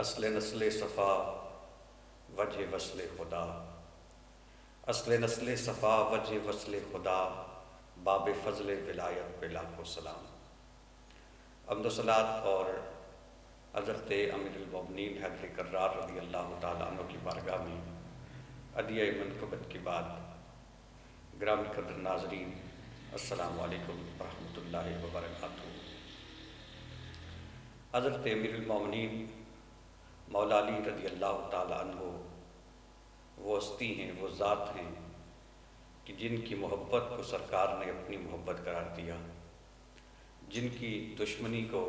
اصل نسل صفا وجہ وصل خدا، اصل نسل صفا وجہ وصل خدا، باب فضل ولایت پہ لاکھوں سلام۔ حمد و صلات اور حضرت امیر المومنین حیدر کرار رضی اللہ تعالیٰ عنہ کی بارگاہ میں عدیہ منقبت کے بعد گرامی قدر ناظرین، السلام علیکم ورحمۃ اللہ وبرکاتہ۔ حضرت امیر المومنین مولا علی رضی اللہ تعالیٰ عنہ وہ ہستی ہیں، وہ ذات ہیں کہ جن کی محبت کو سرکار نے اپنی محبت قرار دیا، جن کی دشمنی کو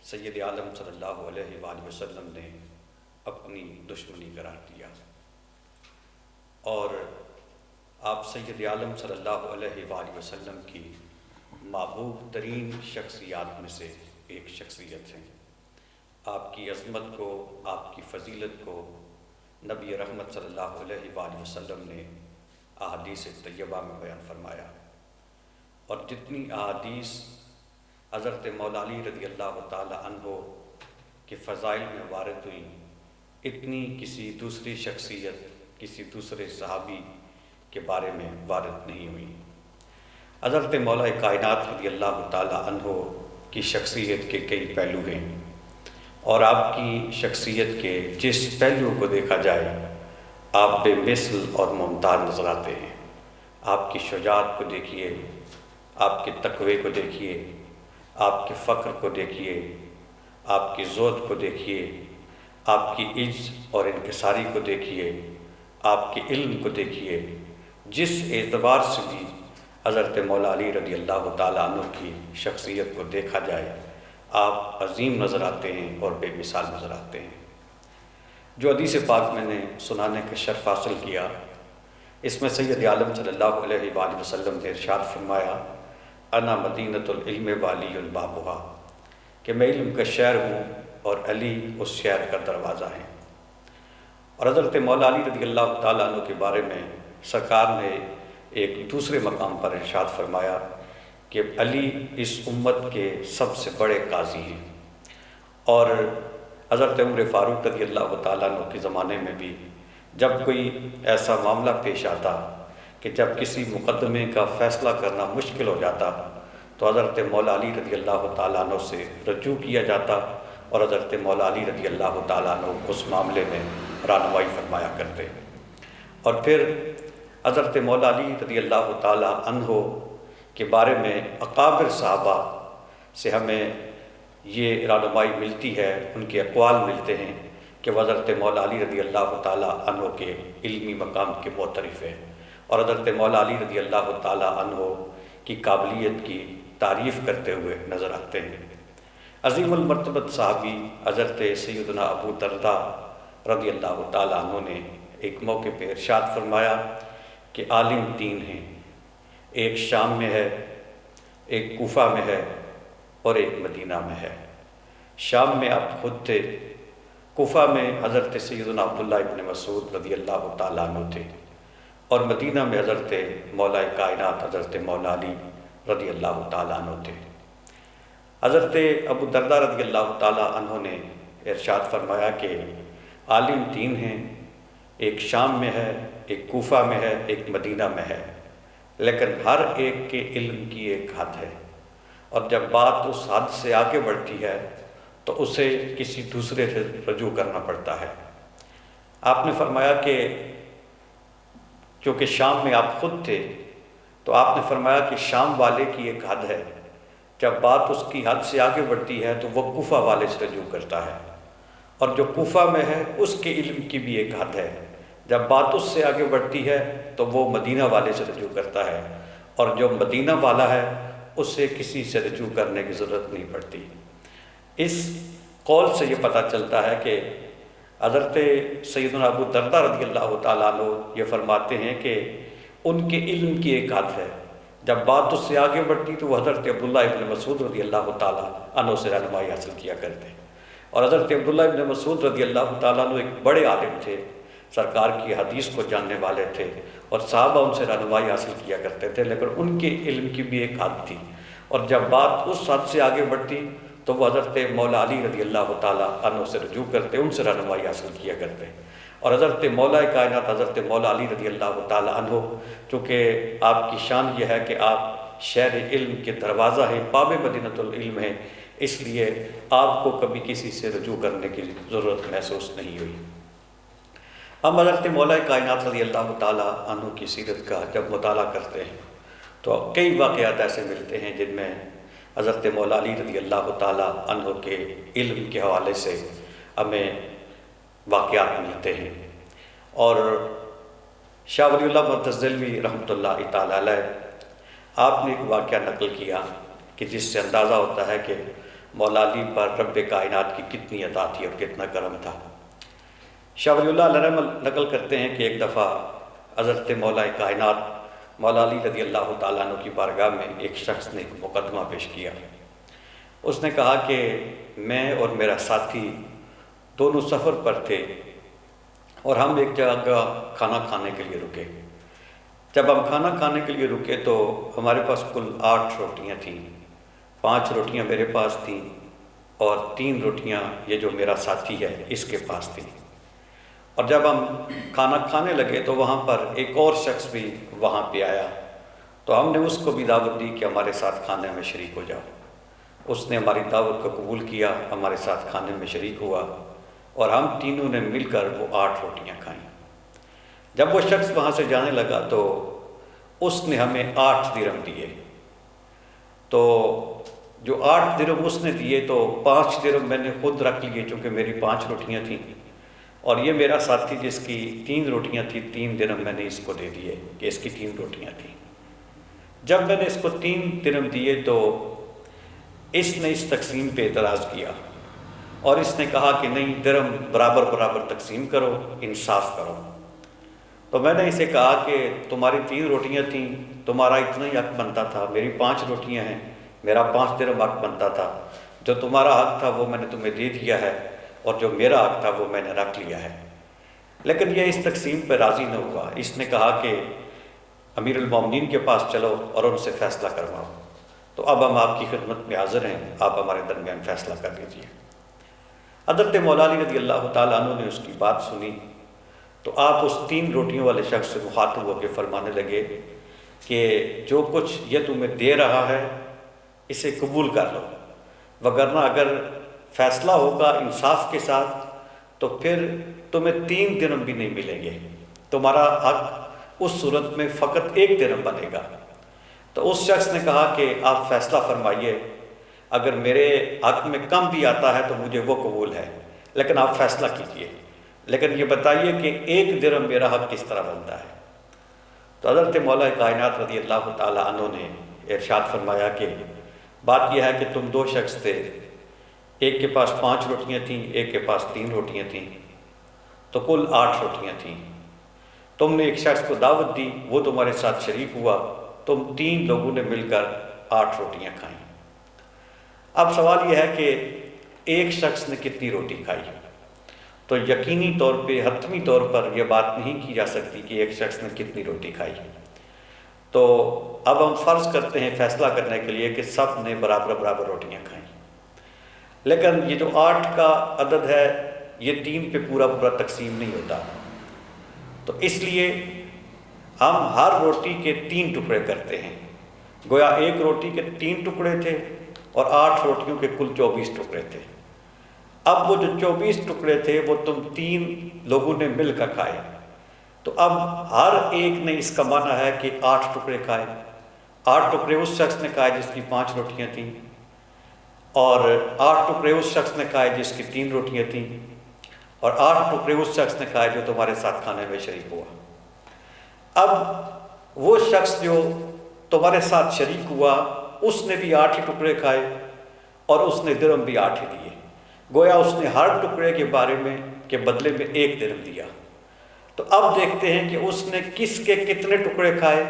سید عالم صلی اللہ علیہ وآلہ وسلم نے اپنی دشمنی قرار دیا، اور آپ سید عالم صلی اللہ علیہ وآلہ وسلم کی محبوب ترین شخصیات میں سے ایک شخصیت ہیں۔ آپ کی عظمت کو، آپ کی فضیلت کو نبی رحمت صلی اللہ علیہ وآلہ وسلم نے احادیث طیبہ میں بیان فرمایا، اور جتنی احادیث حضرت مولا علی رضی اللہ تعالی عنہ کے فضائل میں وارد ہوئیں، اتنی کسی دوسری شخصیت، کسی دوسرے صحابی کے بارے میں وارد نہیں ہوئی۔ حضرت مولا کائنات رضی اللہ تعالی عنہ کی شخصیت کے کئی پہلو ہیں، اور آپ کی شخصیت کے جس پہلو کو دیکھا جائے آپ بے مثل اور ممتاز نظر آتے ہیں۔ آپ کی شجاعت کو دیکھیے، آپ کے تقوی کو دیکھیے، آپ کے فقر کو دیکھیے، آپ کی زہد کو دیکھیے، آپ کی عجز اور انکساری کو دیکھیے، آپ کے علم کو دیکھیے۔ جس اعتبار سے بھی حضرت مولا علی رضی اللہ تعالیٰ عنہ کی شخصیت کو دیکھا جائے آپ عظیم نظر آتے ہیں اور بے مثال نظر آتے ہیں۔ جو حدیث پاک میں نے سنانے کا شرف حاصل کیا، اس میں سید عالم صلی اللہ علیہ وآلہ وسلم نے ارشاد فرمایا، انا مدینۃ العلم وعلی بابھا، کہ میں علم کا شہر ہوں اور علی اس شہر کا دروازہ ہے۔ اور حضرت مولا علی رضی اللہ تعالیٰ عنہ کے بارے میں سرکار نے ایک دوسرے مقام پر ارشاد فرمایا کہ علی اس امت کے سب سے بڑے قاضی ہیں۔ اور حضرت عمر فاروق رضی اللہ تعالیٰ عنہ کے زمانے میں بھی جب کوئی ایسا معاملہ پیش آتا کہ جب کسی مقدمے کا فیصلہ کرنا مشکل ہو جاتا تو حضرت مولا علی رضی اللہ تعالیٰ عنہ سے رجوع کیا جاتا، اور حضرت مولا علی رضی اللہ تعالیٰ عنہ اس معاملے میں رہنمائی فرمایا کرتے۔ اور پھر حضرت مولا علی رضی اللہ تعالیٰ عنہ کے بارے میں اکابر صحابہ سے ہمیں یہ رہنمائی ملتی ہے، ان کے اقوال ملتے ہیں کہ وہ حضرت مولا علی رضی اللہ تعالیٰ عنہ کے علمی مقام کے معترف ہیں، اور حضرت مولا علی رضی اللہ تعالیٰ عنہ کی قابلیت کی تعریف کرتے ہوئے نظر آتے ہیں۔ عظیم المرتبت صحابی حضرت سیدنا ابو درداء رضی اللہ تعالیٰ عنہ نے ایک موقع پہ ارشاد فرمایا کہ عالم تین ہیں، ایک شام میں ہے، ایک کوفہ میں ہے، اور ایک مدینہ میں ہے۔ شام میں آپ خود تھے، کوفہ میں حضرت سیدنا عبداللہ ابن مسعود رضی اللہ تعالیٰ عنہ تھے، اور مدینہ میں حضرت مولا کائنات حضرت مولا علی رضی اللہ تعالیٰ عنہ تھے۔ حضرت ابو درداء رضی اللہ تعالیٰ عنہ نے ارشاد فرمایا کہ عالم تین ہیں، ایک شام میں ہے، ایک کوفہ میں ہے، ایک مدینہ میں ہے، لیکن ہر ایک کے علم کی ایک حد ہے، اور جب بات اس حد سے آگے بڑھتی ہے تو اسے کسی دوسرے سے رجوع کرنا پڑتا ہے۔ آپ نے فرمایا کہ چونکہ شام میں آپ خود تھے تو آپ نے فرمایا کہ شام والے کی ایک حد ہے، جب بات اس کی حد سے آگے بڑھتی ہے تو وہ کوفہ والے سے رجوع کرتا ہے، اور جو کوفہ میں ہے اس کے علم کی بھی ایک حد ہے، جب بات اس سے آگے بڑھتی ہے تو وہ مدینہ والے سے رجوع کرتا ہے، اور جو مدینہ والا ہے اس سے کسی سے رجوع کرنے کی ضرورت نہیں پڑتی۔ اس قول سے یہ پتہ چلتا ہے کہ حضرت سیدنا ابو درداء رضی اللہ تعالیٰ عنہ یہ فرماتے ہیں کہ ان کے علم کی ایک حد ہے، جب بات اس سے آگے بڑھتی تو وہ حضرت عبداللہ ابن مسعود رضی اللہ تعالیٰ عنہ سے رہنمائی حاصل کیا کرتے، اور حضرت عبداللہ ابن مسعود رضی اللہ تعالیٰ عنہ ایک بڑے عالم تھے، سرکار کی حدیث کو جاننے والے تھے، اور صحابہ ان سے رہنمائی حاصل کیا کرتے تھے، لیکن ان کے علم کی بھی ایک حد تھی، اور جب بات اس حد سے آگے بڑھتی تو وہ حضرت مولا علی رضی اللہ تعالیٰ عنہ سے رجوع کرتے، ان سے رہنمائی حاصل کیا کرتے۔ اور حضرت مولا کائنات حضرت مولا علی رضی اللہ تعالیٰ عنہ، چونکہ آپ کی شان یہ ہے کہ آپ شہر علم کے دروازہ ہیں، باب مدینۃ العلم ہیں، اس لیے آپ کو کبھی کسی سے رجوع کرنے کی ضرورت محسوس نہیں ہوئی۔ ہم حضرت مولا کائنات رضی اللہ تعالیٰ عنہ کی سیرت کا جب مطالعہ کرتے ہیں تو کئی واقعات ایسے ملتے ہیں جن میں حضرت مولا علی رضی اللہ تعالیٰ عنہ کے علم کے حوالے سے ہمیں واقعات ملتے ہیں۔ اور شاہ ولی اللہ معتزلوی رحمۃ اللہ تعالیٰ علیہ، آپ نے ایک واقعہ نقل کیا کہ جس سے اندازہ ہوتا ہے کہ مولا علی پر رب کائنات کی کتنی عطا تھی اور کتنا کرم تھا۔ شاہ ولی اللہ علیہ نقل کرتے ہیں کہ ایک دفعہ حضرت مولا کائنات مولا علی رضی اللہ تعالیٰ عنہ کی بارگاہ میں ایک شخص نے ایک مقدمہ پیش کیا۔ اس نے کہا کہ میں اور میرا ساتھی دونوں سفر پر تھے اور ہم ایک جگہ کھانا کھانے کے لیے رکے۔ جب ہم کھانا کھانے کے لیے رکے تو ہمارے پاس کل 8 روٹیاں تھیں، 5 روٹیاں میرے پاس تھیں اور 3 روٹیاں یہ جو میرا ساتھی ہے اس کے پاس تھیں۔ اور جب ہم کھانا کھانے لگے تو وہاں پر ایک اور شخص بھی وہاں پہ آیا، تو ہم نے اس کو بھی دعوت دی کہ ہمارے ساتھ کھانے میں شریک ہو جاؤ۔ اس نے ہماری دعوت کو قبول کیا، ہمارے ساتھ کھانے میں شریک ہوا اور ہم تینوں نے مل کر وہ 8 روٹیاں کھائیں۔ جب وہ شخص وہاں سے جانے لگا تو اس نے ہمیں 8 درہم دیے۔ تو جو 8 درہم اس نے دیے تو 5 درہم میں نے خود رکھ لیے چونکہ میری 5 روٹیاں تھیں، اور یہ میرا ساتھی جس کی 3 روٹیاں تھیں 3 درہم میں نے اس کو دے دیے کہ اس کی 3 روٹیاں تھیں۔ جب میں نے اس کو 3 درہم دیے تو اس نے اس تقسیم پہ اعتراض کیا اور اس نے کہا کہ نہیں، درہم برابر برابر تقسیم کرو، انصاف کرو۔ تو میں نے اسے کہا کہ تمہاری 3 روٹیاں تھیں، تمہارا اتنا ہی حق بنتا تھا، میری 5 روٹیاں ہیں، میرا 5 درہم حق بنتا تھا، جو تمہارا حق تھا وہ میں نے تمہیں دے دیا ہے اور جو میرا حق تھا وہ میں نے رکھ لیا ہے۔ لیکن یہ اس تقسیم پہ راضی نہ ہوا، اس نے کہا کہ امیر المومنین کے پاس چلو اور ان سے فیصلہ کرواؤ۔ تو اب ہم آپ کی خدمت میں حاضر ہیں، آپ ہمارے درمیان فیصلہ کر لیجیے۔ حضرت مولا علی رضی اللہ تعالیٰ عنہ نے اس کی بات سنی تو آپ اس 3 روٹیوں والے شخص سے مخاطب ہو کے فرمانے لگے کہ جو کچھ یہ تمہیں دے رہا ہے اسے قبول کر لو، وگرنہ اگر فیصلہ ہوگا انصاف کے ساتھ تو پھر تمہیں 3 درہم بھی نہیں ملیں گے، تمہارا حق اس صورت میں فقط 1 درہم بنے گا۔ تو اس شخص نے کہا کہ آپ فیصلہ فرمائیے، اگر میرے حق میں کم بھی آتا ہے تو مجھے وہ قبول ہے، لیکن آپ فیصلہ کیجئے، لیکن یہ بتائیے کہ 1 درہم میرا حق کس طرح بنتا ہے۔ تو حضرت مولا کائنات رضی اللہ تعالیٰ عنہ نے ارشاد فرمایا کہ بات یہ ہے کہ تم 2 شخص تھے، ایک کے پاس 5 روٹیاں تھیں، ایک کے پاس 3 روٹیاں تھیں، تو کل 8 روٹیاں تھیں۔ تم نے ایک شخص کو دعوت دی، وہ تمہارے ساتھ شریک ہوا، تم 3 لوگوں نے مل کر 8 روٹیاں کھائیں۔ اب سوال یہ ہے کہ ایک شخص نے کتنی روٹی کھائی؟ تو یقینی طور پہ حتمی طور پر یہ بات نہیں کی جا سکتی کہ ایک شخص نے کتنی روٹی کھائی۔ تو اب ہم فرض کرتے ہیں فیصلہ کرنے کے لیے کہ سب نے برابر برابر روٹیاں کھائیں، لیکن یہ جو 8 کا عدد ہے یہ 3 پہ پورا پورا تقسیم نہیں ہوتا، تو اس لیے ہم ہر روٹی کے 3 ٹکڑے کرتے ہیں، گویا ایک روٹی کے 3 ٹکڑے تھے اور 8 روٹیوں کے کل 24 ٹکڑے تھے۔ اب وہ جو 24 ٹکڑے تھے وہ تم 3 لوگوں نے مل کر کھائے، تو اب ہر ایک نے اس کا معنی ہے کہ 8 ٹکڑے کھائے۔ 8 ٹکڑے اس شخص نے کھائے جس کی 5 روٹیاں تھیں، اور 8 ٹکڑے اس شخص نے کھائے جس کی 3 روٹیاں تھیں، اور 8 ٹکڑے اس شخص نے کھائے جو تمہارے ساتھ کھانے میں شریک ہوا۔ اب وہ شخص جو تمہارے ساتھ شریک ہوا اس نے بھی 8 ہی ٹکڑے کھائے اور اس نے درہم بھی 8 ہی دیے، گویا اس نے ہر ٹکڑے کے بارے میں کے بدلے میں 1 درہم دیا۔ تو اب دیکھتے ہیں کہ اس نے کس کے کتنے ٹکڑے کھائے،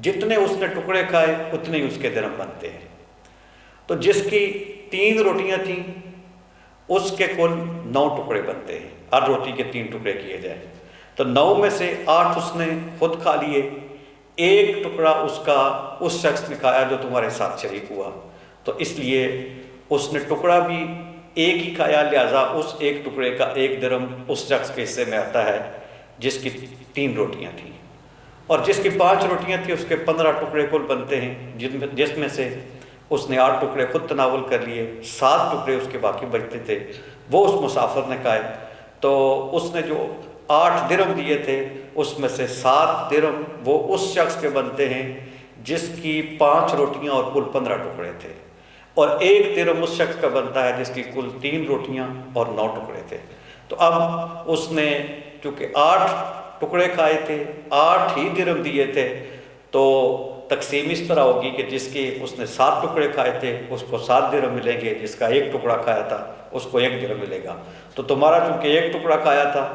جتنے اس نے ٹکڑے کھائے اتنے ہی اس کے درہم بنتے ہیں۔ تو جس کی 3 روٹیاں تھیں اس کے کل 9 ٹکڑے بنتے ہیں، ہر روٹی کے 3 ٹکڑے کیے جائیں تو 9 میں سے 8 اس نے خود کھا لیے، 1 ٹکڑا اس کا اس شخص نے کھایا جو تمہارے ساتھ شریک ہوا، تو اس لیے اس نے ٹکڑا بھی ایک ہی کھایا، لہٰذا اس ایک ٹکڑے کا 1 درہم اس شخص کے حصے میں آتا ہے جس کی 3 روٹیاں تھیں، اور جس کی 5 روٹیاں تھیں اس کے 15 ٹکڑے کل بنتے ہیں، جس میں سے اس نے 8 ٹکڑے خود تناول کر لیے، 7 ٹکڑے اس کے باقی بچتے تھے وہ اس مسافر نے کھائے۔ تو اس نے جو 8 درہم دیے تھے اس میں سے 7 درہم وہ اس شخص کے بنتے ہیں جس کی 5 روٹیاں اور کل 15 ٹکڑے تھے، اور 1 درہم اس شخص کا بنتا ہے جس کی کل 3 روٹیاں اور 9 ٹکڑے تھے۔ تو اب اس نے چونکہ 8 ٹکڑے کھائے تھے، 8 ہی درہم دیے تھے، تو تقسیم اس طرح ہوگی کہ جس کے اس نے 7 ٹکڑے کھائے تھے اس کو 7 درہم ملیں گے، جس کا 1 ٹکڑا کھایا تھا اس کو 1 درہم ملے گا۔ تو تمہارا چونکہ 1 ٹکڑا کھایا تھا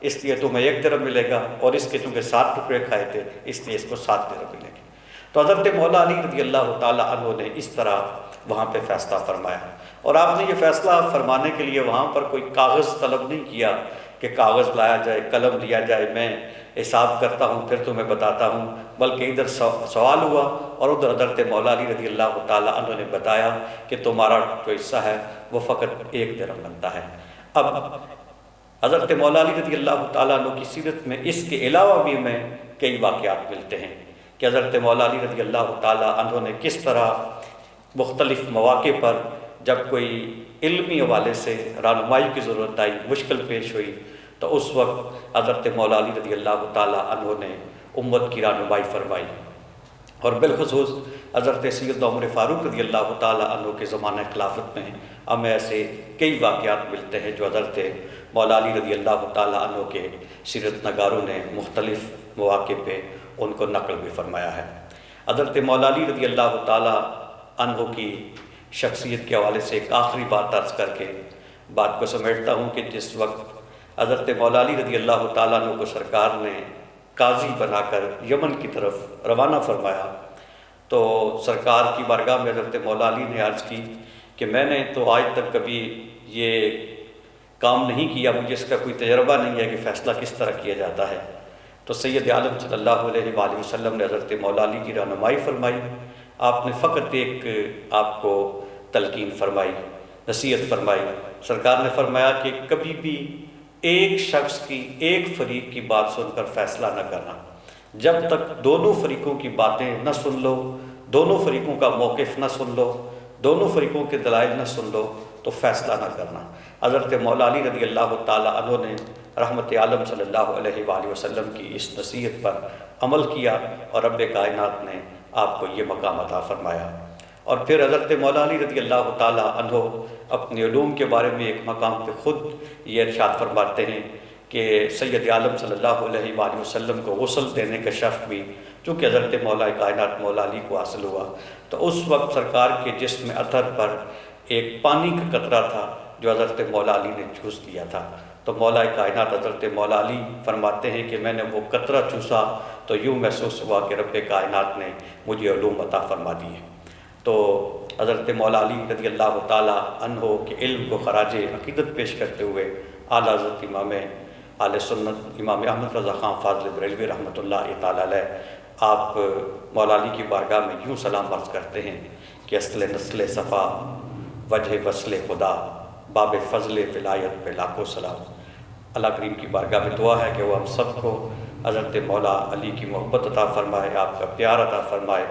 اس لیے تمہیں 1 درہم ملے گا، اور اس کے چونکہ 7 ٹکڑے کھائے تھے اس لیے اس کو 7 درہم ملیں گے۔ تو حضرت مولا علی رضی اللہ تعالیٰ عنہ نے اس طرح وہاں پہ فیصلہ فرمایا، اور آپ نے یہ فیصلہ فرمانے کے لیے وہاں پر کوئی کاغذ طلب نہیں کیا کہ کاغذ لایا جائے، قلم لیا جائے، میں حساب کرتا ہوں پھر تمہیں بتاتا ہوں، بلکہ ادھر سوال ہوا اور ادھر حضرت مولا علی رضی اللہ تعالیٰ عنہ نے بتایا کہ تمہارا جو حصہ ہے وہ فقط 1 درہم بنتا ہے۔ اب حضرت مولا علی رضی اللہ تعالیٰ عنہ کی سیرت میں اس کے علاوہ بھی ہمیں کئی واقعات ملتے ہیں کہ حضرت مولا علی رضی اللہ تعالیٰ عنہ نے کس طرح مختلف مواقع پر جب کوئی علمی حوالے سے رہنمائی کی ضرورت آئی، مشکل پیش ہوئی، تو اس وقت حضرت مولا علی رضی اللہ تعالیٰ عنہ نے امت کی رہنمائی فرمائی، اور بالخصوص حضرت سیدنا عمر فاروق رضی اللہ تعالیٰ عنہ کے زمانہ خلافت میں ہمیں ایسے کئی واقعات ملتے ہیں جو حضرت مولا علی رضی اللہ تعالیٰ عنہ کے سیرت نگاروں نے مختلف مواقع پہ ان کو نقل بھی فرمایا ہے۔ حضرت مولا علی رضی اللہ تعالیٰ عنہ کی شخصیت کے حوالے سے ایک آخری بات عرض کر کے بات کو سمیٹتا ہوں کہ جس وقت حضرت مولا علی رضی اللہ تعالیٰ عنہ کو سرکار نے قاضی بنا کر یمن کی طرف روانہ فرمایا، تو سرکار کی بارگاہ میں حضرت مولا علی نے عرض کی کہ میں نے تو آج تک کبھی یہ کام نہیں کیا، مجھے اس کا کوئی تجربہ نہیں ہے کہ فیصلہ کس طرح کیا جاتا ہے۔ تو سید عالم صلی اللہ علیہ وآلہ وسلم نے حضرت مولا علی کی رہنمائی فرمائی، آپ نے فقط ایک آپ کو تلقین فرمائی، نصیحت فرمائی۔ سرکار نے فرمایا کہ کبھی بھی ایک شخص کی، ایک فریق کی بات سن کر فیصلہ نہ کرنا، جب تک دونوں فریقوں کی باتیں نہ سن لو، دونوں فریقوں کا موقف نہ سن لو، دونوں فریقوں کے دلائل نہ سن لو تو فیصلہ نہ کرنا۔ حضرت مولا علی رضی اللہ تعالیٰ عنہ نے رحمت عالم صلی اللہ علیہ وآلہ وسلم کی اس نصیحت پر عمل کیا، اور رب کائنات نے آپ کو یہ مقام عطا فرمایا۔ اور پھر حضرت مولا علی رضی اللہ تعالیٰ عنہ اپنے علوم کے بارے میں ایک مقام پہ خود یہ ارشاد فرماتے ہیں کہ سید عالم صلی اللہ علیہ وآلہ وسلم کو غسل دینے کا شرف بھی چونکہ حضرت مولا کائنات مولا علی کو حاصل ہوا، تو اس وقت سرکار کے جسم اطہر پر ایک پانی کا قطرہ تھا جو حضرت مولا علی نے چوس دیا تھا۔ تو مولا کائنات حضرت مولا علی فرماتے ہیں کہ میں نے وہ قطرہ چوسا تو یوں محسوس ہوا کہ رب کائنات نے مجھے علوم عطا فرما دیے۔ تو حضرت مولا علی رضی اللہ تعالیٰ عنہ کے علم کو خراج عقیدت پیش کرتے ہوئے اعلیٰ حضرت امام اہل سنت امام احمد رضا خان فاضل بریلوی رحمۃ اللہ تعالیٰ علیہ آپ مولا علی کی بارگاہ میں یوں سلام عرض کرتے ہیں کہ اصل نسل صفا وجہ وصل خدا باب فضل ولایت پہ لاکھوں سلام۔ اللہ کریم کی بارگاہ میں دعا ہے کہ وہ ہم سب کو حضرت مولا علی کی محبت عطا فرمائے، آپ کا پیار عطا فرمائے،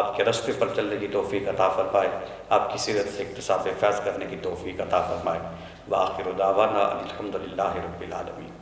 آپ کے راستے پر چلنے کی توفیق عطا فرمائے، آپ کی سیرت سے اکتساب فیض کرنے کی توفیق عطا فرمائے۔ وآخر دعوانا ان الحمد للہ رب العالمین۔